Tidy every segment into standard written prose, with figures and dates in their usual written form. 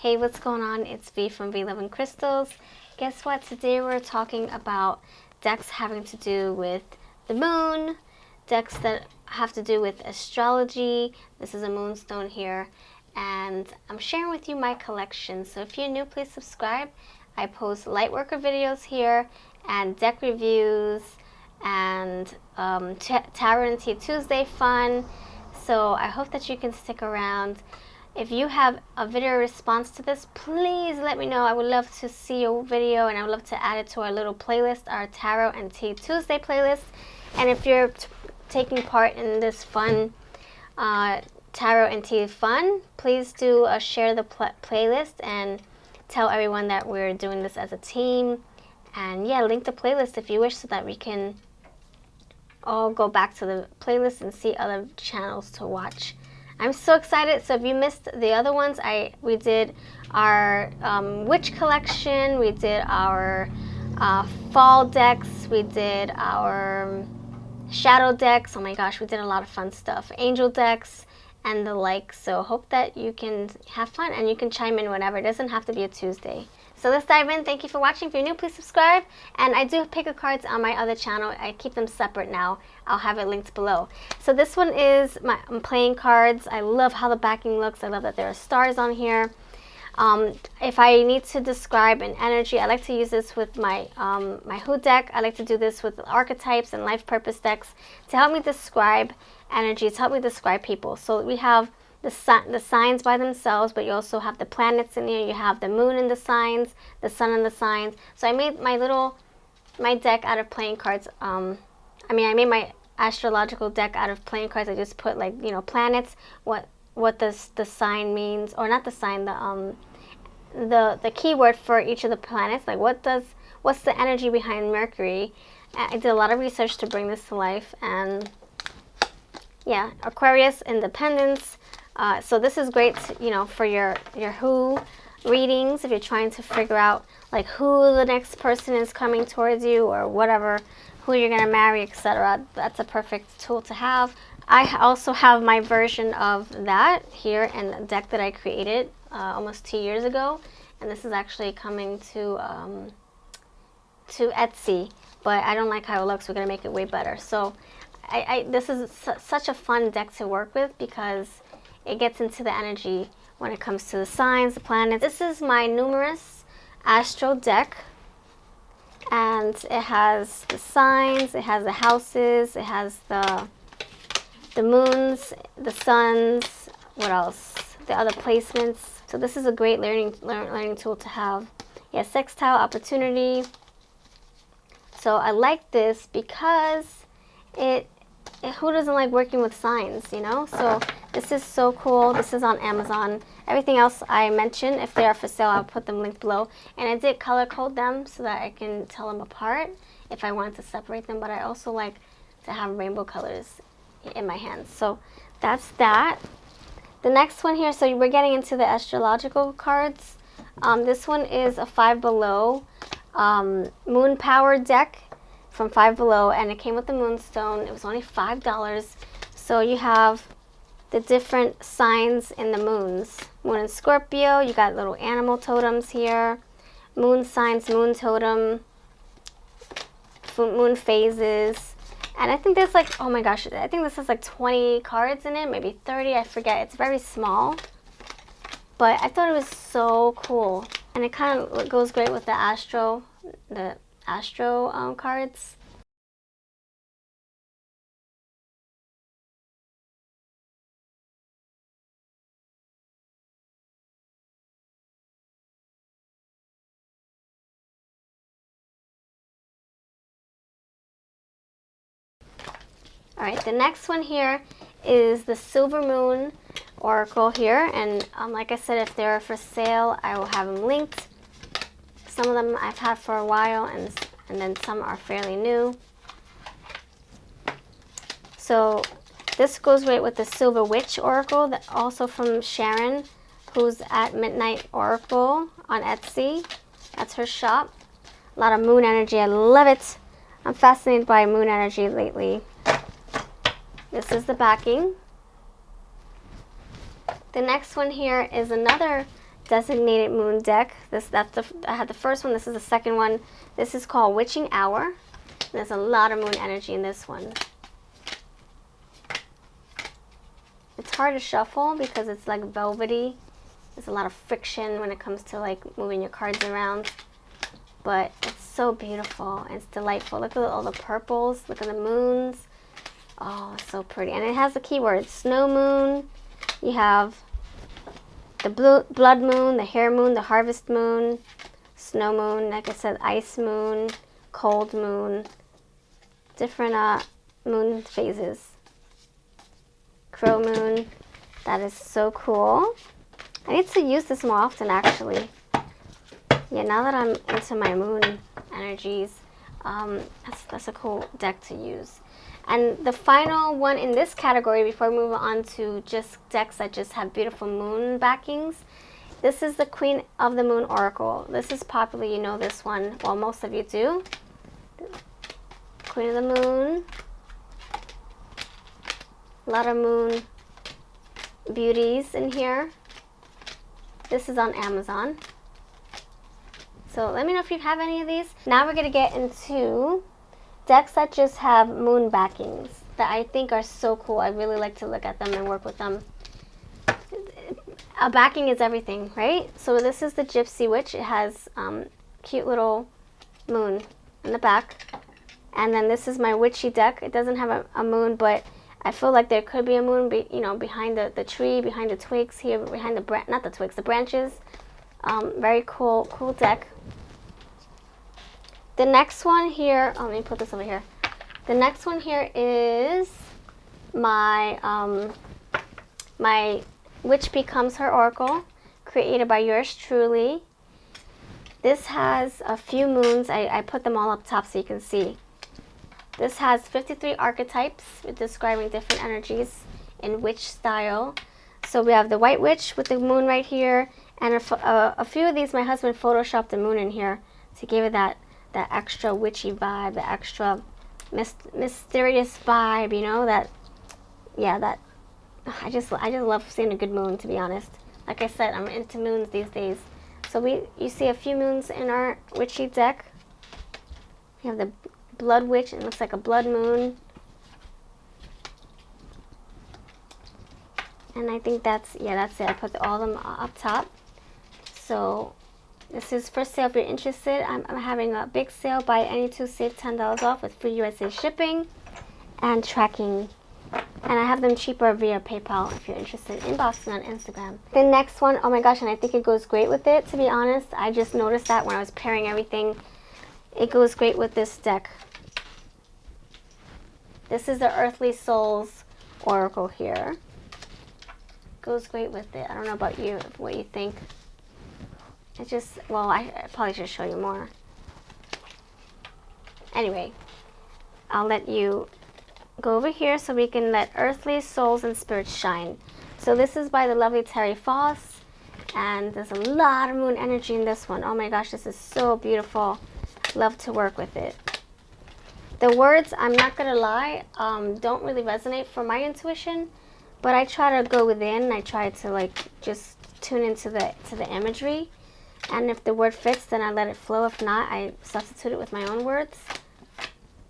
Hey, what's going on? It's V from V Love and Crystals. Guess what? Today we're talking about decks having to do with the moon, decks that have to do with astrology. This is a moonstone here, and I'm sharing with you my collection. So if you're new, please subscribe. I post lightworker videos here and deck reviews and Tarot and Tea Tuesday fun. So I hope that you can stick around. If you have a video response to this, please let me know. I would love to see your video, and I would love to add it to our little playlist, our Tarot and Tea Tuesday playlist. And if you're taking part in this fun Tarot and Tea fun, please do share the playlist and tell everyone that we're doing this as a team. And yeah, link the playlist if you wish, so that we can all go back to the playlist and see other channels to watch. I'm so excited. So if you missed the other ones, we did our witch collection, we did our fall decks, we did our shadow decks. Oh my gosh, we did a lot of fun stuff. Angel decks and the like. So hope that you can have fun and you can chime in whenever. It doesn't have to be a Tuesday. So let's dive in. Thank you for watching. If you're new, please subscribe. And I do pick a cards on my other channel. I keep them separate now. I'll have it linked below. So this one is I'm playing cards. I love how the backing looks. I love that there are stars on here. If I need to describe an energy, I like to use this with my my Who deck. I like to do this with archetypes and life purpose decks to help me describe energies, help me describe people. So we have the signs by themselves, but you also have the planets in here. You have the moon in the signs, the sun in the signs. So I made my deck out of playing cards. I made my astrological deck out of playing cards. I just put, like, you know, planets, what the sign means, or not the sign, the keyword for each of the planets, like what's the energy behind Mercury. I did a lot of research to bring this to life. And yeah, Aquarius, independence. So this is great, you know, for your Who readings, if you're trying to figure out like who the next person is coming towards you, or whatever, who you're gonna marry, etc. That's a perfect tool to have. I also have my version of that here in a deck that I created almost 2 years ago, and this is actually coming to Etsy, but I don't like how it looks. We're gonna make it way better. So this is such a fun deck to work with because it gets into the energy when it comes to the signs, the planets. This is my numerous astro deck, and it has the signs, it has the houses, it has the moons, the suns, what else? The other placements. So this is a great learning tool to have. Yeah, sextile opportunity. So I like this because who doesn't like working with signs, you know? So this is so cool. This is on Amazon. Everything else I mentioned, if they are for sale, I'll put them linked below. And I did color code them so that I can tell them apart if I want to separate them. But I also like to have rainbow colors in my hands. So that's that. The next one here, so we're getting into the astrological cards. This one is a Five Below moon power deck from Five Below, and it came with the moonstone. It was only $5. So you have the different signs in the moons. Moon in Scorpio, you got little animal totems here. Moon signs, moon totem, moon phases. And I think there's like, oh my gosh, I think this has like 20 cards in it, maybe 30, I forget. It's very small, but I thought it was so cool. And it kind of goes great with the astro cards. All right, the next one here is the Silver Moon Oracle here, and like I said, if they're for sale, I will have them linked. Some of them I've had for a while, and then some are fairly new. So this goes right with the Silver Witch Oracle, that also from Sharon, who's at Midnight Oracle on Etsy. That's her shop. A lot of moon energy. I love it. I'm fascinated by moon energy lately. This is the backing. The next one here is another designated moon deck. I had the first one. This is the second one. This is called Witching Hour. There's a lot of moon energy in this one. It's hard to shuffle because it's like velvety. There's a lot of friction when it comes to like moving your cards around. But it's so beautiful and it's delightful. Look at all the purples. Look at the moons. Oh, it's so pretty. And it has the keywords snow moon. You have the blood moon, the hare moon, the harvest moon, snow moon, like I said, ice moon, cold moon, different moon phases. Crow moon. That is so cool. I need to use this more often, actually. Yeah, now that I'm into my moon energies, that's a cool deck to use. And the final one in this category, before we move on to just decks that just have beautiful moon backings, this is the Queen of the Moon Oracle. This is popular, you know this one. Well, most of you do. Queen of the Moon. A lot of moon beauties in here. This is on Amazon. So let me know if you have any of these. Now we're going to get into decks that just have moon backings that I think are so cool. I really like to look at them and work with them. A backing is everything, right? So this is the Gypsy Witch. It has cute little moon in the back. And then this is my witchy deck. It doesn't have a moon, but I feel like there could be a moon, behind the tree, behind the twigs here, behind the not the twigs, the branches. Very cool deck. The next one here, let me put this over here. The next one here is my my Witch Becomes Her Oracle, created by yours truly. This has a few moons. I put them all up top so you can see. This has 53 archetypes describing different energies in witch style. So we have the White Witch with the moon right here, and a few of these my husband photoshopped the moon in here to give it that extra witchy vibe, the extra mysterious vibe, I just love seeing a good moon, to be honest. Like I said, I'm into moons these days. So you see a few moons in our witchy deck. We have the Blood Witch. It looks like a blood moon. And I think that's it. I put all of them up top. So this is for sale if you're interested. I'm having a big sale. Buy any two, save $10 off with free USA shipping and tracking. And I have them cheaper via PayPal if you're interested. Inbox me on Instagram. The next one, oh my gosh, and I think it goes great with it, to be honest. I just noticed that when I was pairing everything. It goes great with this deck. This is the Earthly Souls Oracle here. Goes great with it. I don't know about you, what you think. It's just, well, I probably should show you more. Anyway, I'll let you go over here so we can let earthly souls and spirits shine. So this is by the lovely Terry Foss, and there's a lot of moon energy in this one. Oh my gosh, this is so beautiful. Love to work with it. The words, I'm not gonna lie, don't really resonate for my intuition, but I try to go within. I try to just tune into the imagery, and if the word fits, then I let it flow. If not, I substitute it with my own words.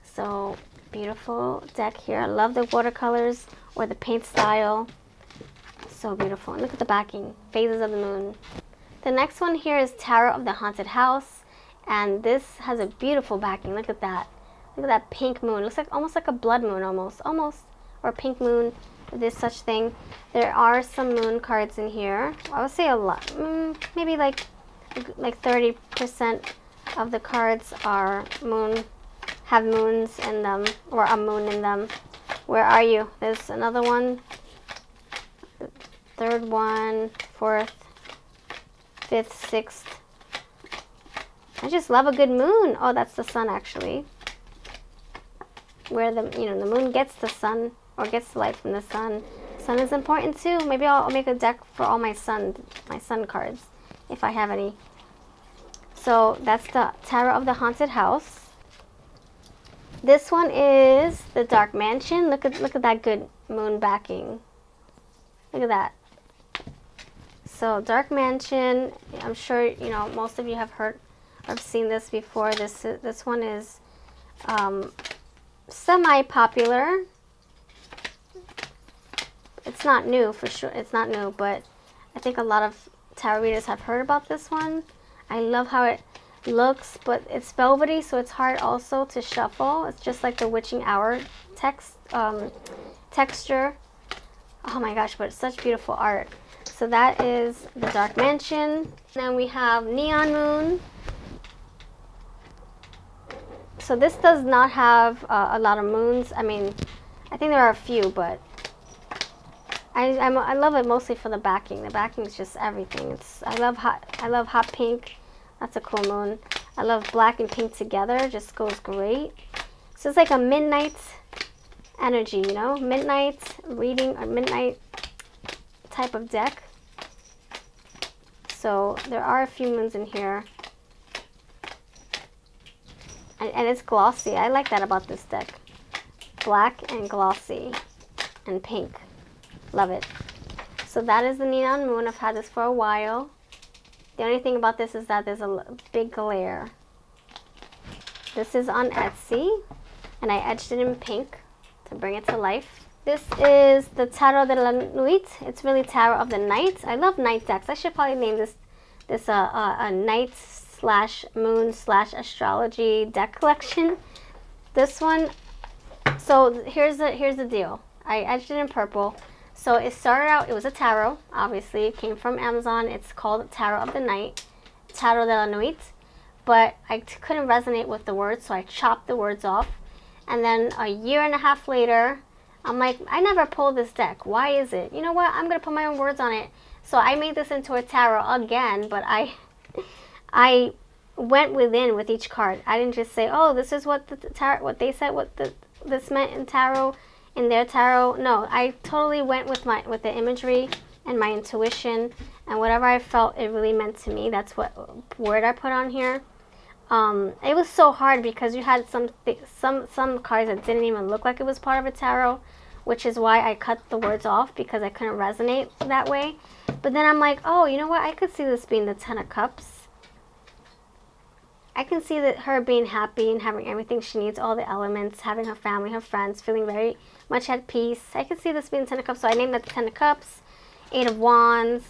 So beautiful deck here. I love the watercolors or the paint style. So beautiful. And look at the backing. Phases of the moon. The next one here is Tarot of the Haunted House, and this has a beautiful backing. Look at that. Look at that pink moon. It looks like almost like a blood moon, almost, or pink moon. If there's such thing. There are some moon cards in here. I would say a lot. Maybe like 30% of the cards are have moons in them, or a moon in them. Where are you? There's another one. Third one, fourth, fifth, sixth. I just love a good moon. Oh, that's the sun actually. Where the moon gets the sun, or gets the light from the sun. Sun is important too. Maybe I'll make a deck for all my sun cards, if I have any. So that's the Tarot of the Haunted House. This one is the Dark Mansion. Look at that good moon backing. Look at that. So Dark Mansion, I'm sure you know most of you have heard or seen this before. This one is semi-popular. It's not new for sure. It's not new, but I think a lot of tarot readers have heard about this one. I love how it looks, but it's velvety, so it's hard also to shuffle. It's just like the Witching Hour texture. Oh my gosh, but it's such beautiful art. So that is the Dark Mansion. Then we have Neon Moon. So this does not have a lot of moons. I mean, I think there are a few, but I love it mostly for the backing. The backing is just everything. I love hot pink. That's a cool moon. I love black and pink together. Just goes great. So it's like a midnight energy, you know, midnight reading or midnight type of deck. So there are a few moons in here. And it's glossy. I like that about this deck. Black and glossy and pink. Love it. So that is the Neon Moon. I've had this for a while. The only thing about this is that there's a big glare. This is on Etsy, and I etched it in pink to bring it to life. This is the Tarot de la Nuit. It's really Tarot of the Night. I love night decks. I should probably name this a night / moon / astrology deck collection. This one. So here's the deal. I etched it in purple. So it started out, it was a tarot, obviously. It came from Amazon. It's called Tarot of the Night, Tarot de la Nuit. But I couldn't resonate with the words, so I chopped the words off. And then a year and a half later, I'm like, I never pulled this deck. Why is it? You know what? I'm going to put my own words on it. So I made this into a tarot again, but I went within with each card. I didn't just say, oh, this is what the tarot, what they said, this meant in tarot. In their tarot, no, I totally went with the imagery and my intuition and whatever I felt it really meant to me. That's what word I put on here. It was so hard because you had some cards that didn't even look like it was part of a tarot, which is why I cut the words off because I couldn't resonate that way. But then I'm like, oh, you know what? I could see this being the Ten of Cups. I can see that her being happy and having everything she needs, all the elements, having her family, her friends, feeling very much at peace. I can see this being Ten of Cups, so I named it the Ten of Cups, Eight of Wands,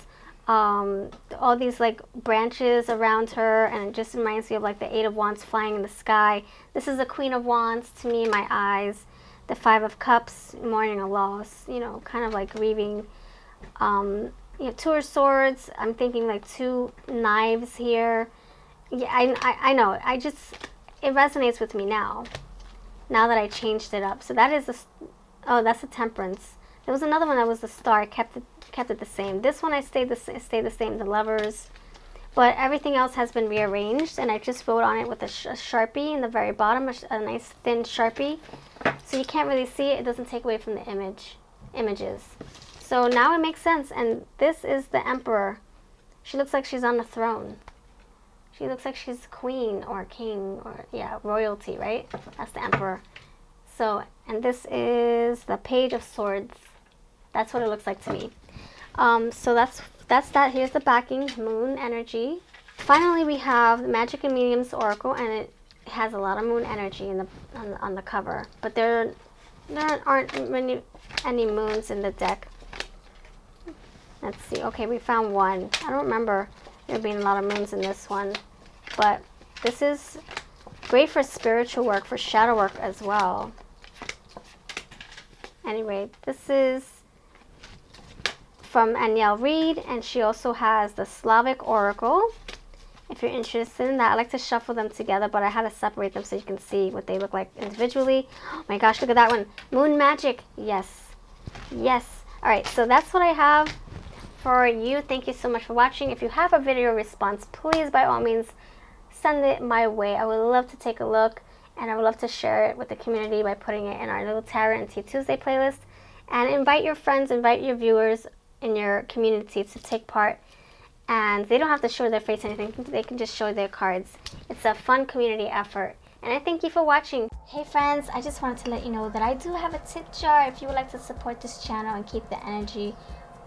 all these like branches around her, and it just reminds me of like the Eight of Wands flying in the sky. This is the Queen of Wands to me in my eyes. The Five of Cups, mourning a loss, you know, kind of like grieving. You know, Two of Swords, I'm thinking like two knives here. Yeah, I know. It resonates with me now that I changed it up. So that is that's the Temperance. There was another one that was the Star. I kept it the same. This one I stayed the same, the Lovers. But everything else has been rearranged, and I just wrote on it with a Sharpie in the very bottom, a nice thin Sharpie. So you can't really see it. It doesn't take away from the images. So now it makes sense. And this is the Emperor. She looks like she's on the throne. She looks like she's queen or king or, yeah, royalty, right? That's the Emperor. So, and this is the Page of Swords. That's what it looks like to me. So that's that. Here's the backing, moon energy. Finally, we have the Magic and Mediums Oracle, and it has a lot of moon energy on the cover. But there aren't any moons in the deck. Let's see. Okay, we found one. I don't remember there being a lot of moons in this one, but this is great for spiritual work, for shadow work as well. Anyway, this is from Anielle Reed, and she also has the Slavic Oracle. If you're interested in that, I like to shuffle them together, but I had to separate them so you can see what they look like individually. Oh my gosh, look at that one. Moon Magic. Yes. Yes. All right, so that's what I have for you. Thank you so much for watching. If you have a video response, please by all means send it my way. I would love to take a look, and I would love to share it with the community by putting it in our little Tarot and Tea Tuesday playlist. And invite your friends, invite your viewers in your community to take part. And they don't have to show their face or anything. They can just show their cards. It's a fun community effort. And I thank you for watching. Hey friends, I just wanted to let you know that I do have a tip jar if you would like to support this channel and keep the energy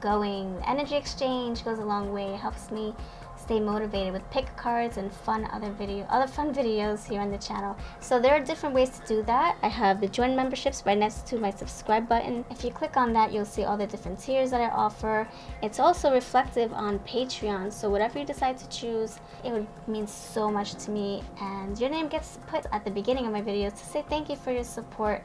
going. Energy exchange goes a long way. It helps me stay motivated with pick cards and other fun videos here on the channel. So there are different ways to do that. I have the join memberships right next to my subscribe button. If you click on that, you'll see all the different tiers that I offer. It's also reflective on Patreon, so whatever you decide to choose, it would mean so much to me, and your name gets put at the beginning of my videos to say thank you for your support.